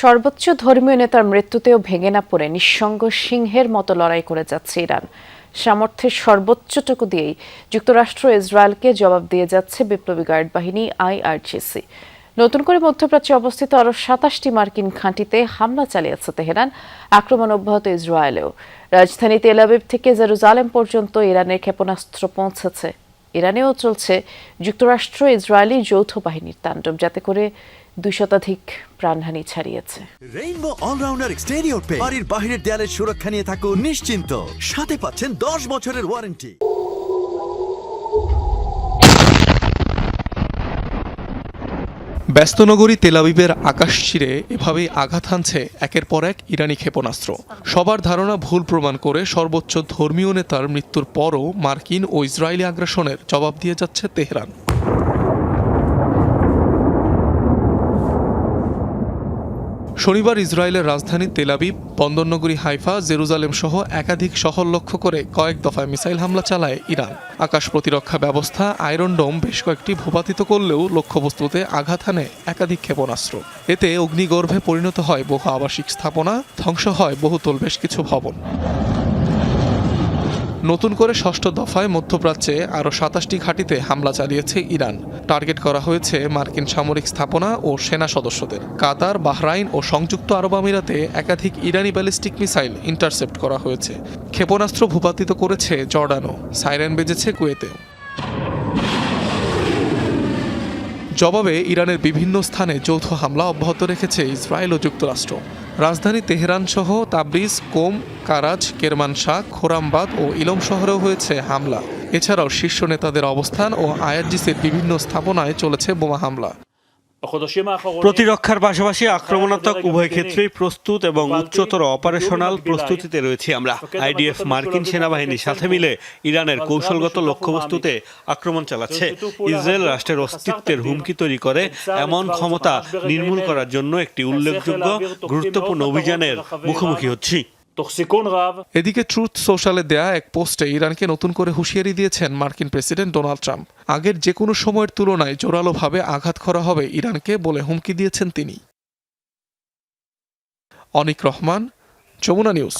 সর্বোচ্চ ধর্মীয় নেতার মৃত্যুতেও ভেঙে না পড়ে নিঃসঙ্গ সিংহের মতো লড়াই করে যাচ্ছে ইরান। সামর্থ্যের সর্বোচ্চটুকু দিয়েই যুক্তরাষ্ট্র ইসরায়েলকে জবাব দিয়ে যাচ্ছে বিপ্লবী গার্ড বাহিনী IRGC। নতুন করে মধ্যপ্রাচ্যে অবস্থিত আরও ২৭টি মার্কিন ঘাঁটিতে হামলা চালিয়েছে তেহরান। আক্রমণ অব্যাহত ইসরায়েলেও। রাজধানী তেল আবিব থেকে জেরুজালেম পর্যন্ত ইরানের ক্ষেপণাস্ত্র পৌঁছেছে। ইরানেও চলছে যুক্তরাষ্ট্র ইসরায়েলি যৌথ বাহিনীর তাণ্ডব, যাতে করে ২০০ প্রাণহানি ছাড়িয়েছে। রেইনবো অলরাউন্ডার এক্সটেরিয়র পে বাড়ির বাহিরের দেয়ালের সুরক্ষা নিয়ে থাকুন নিশ্চিন্ত। সাথে পাচ্ছেন ১০ বছরের ওয়ারেন্টি। ব্যস্ত নগরী তেল আবিবের আকাশ চিরে এভাবেই আঘাত হানছে একের পর এক ইরানি ক্ষেপণাস্ত্র। সবার ধারণা ভুল প্রমাণ করে সর্বোচ্চ ধর্মীয় নেতার মৃত্যুর পরও মার্কিন ও ইসরায়েলি আগ্রাসনের জবাব দিয়ে যাচ্ছে তেহরান। শনিবার ইসরায়েলের রাজধানী তেল আবিব, বন্দরনগরী হাইফা, জেরুজালেম সহ একাধিক শহর লক্ষ্য করে কয়েক দফায় মিসাইল হামলা চালায় ইরান। আকাশ প্রতিরক্ষা ব্যবস্থা আয়রন ডোম বেশ কয়েকটি ভূপাতিত করলেও লক্ষ্যবস্তুতে আঘাত হানে একাধিক ক্ষেপণাস্ত্র। এতে অগ্নিগর্ভে পরিণত হয় বহু আবাসিক স্থাপনা, ধ্বংস হয় বহুতল বেশ কিছু ভবন। নতুন করে ষষ্ঠ দফায় মধ্যপ্রাচ্যে আরও ২৭টি ঘাঁটিতে হামলা চালিয়েছে ইরান। টার্গেট করা হয়েছে মার্কিন সামরিক স্থাপনা ও সেনা সদস্যদের। কাতার, বাহরাইন ও সংযুক্ত আরব আমিরাতে একাধিক ইরানি ব্যালিস্টিক মিসাইল ইন্টারসেপ্ট করা হয়েছে। ক্ষেপণাস্ত্র ভূপাতিত করেছে জর্ডানও, সাইরেন বেজেছে কুয়েতেও। জবাবে ইরানের বিভিন্ন স্থানে যৌথ হামলা অব্যাহত রেখেছে ইসরায়েল ও যুক্তরাষ্ট্র। রাজধানী তেহরান সহ তাবরিজ, কোম, কারাজ, কেরমানশাহ, খোরামবাদ ও ইলম শহরেও হয়েছে হামলা। এছাড়াও শীর্ষ নেতাদের অবস্থান ও IRGCর বিভিন্ন স্থাপনায় চলেছে বোমা হামলা। প্রতিরক্ষার পাশাপাশি আক্রমণাত্মক উভয় ক্ষেত্রেই প্রস্তুত এবং উচ্চতর অপারেশনাল প্রস্তুতিতে রয়েছি আমরা। IDF মার্কিন সেনাবাহিনীর সাথে মিলে ইরানের কৌশলগত লক্ষ্যবস্তুতে আক্রমণ চালাচ্ছে। ইসরায়েল রাষ্ট্রের অস্তিত্বের হুমকি তৈরি করে এমন ক্ষমতা নির্মূল করার জন্য একটি উল্লেখযোগ্য গুরুত্বপূর্ণ অভিযানের মুখোমুখি হচ্ছি। এদিকে ট্রুথ সোশ্যালে দেয়া এক পোস্টে ইরানকে নতুন করে হুঁশিয়ারি দিয়েছেন মার্কিন প্রেসিডেন্ট ডোনাল্ড ট্রাম্প। আগের যে কোনো সময়ের তুলনায় জোরালোভাবে আঘাত করা হবে ইরানকে বলে হুমকি দিয়েছেন তিনি। অনিক রহমান, যমুনা নিউজ।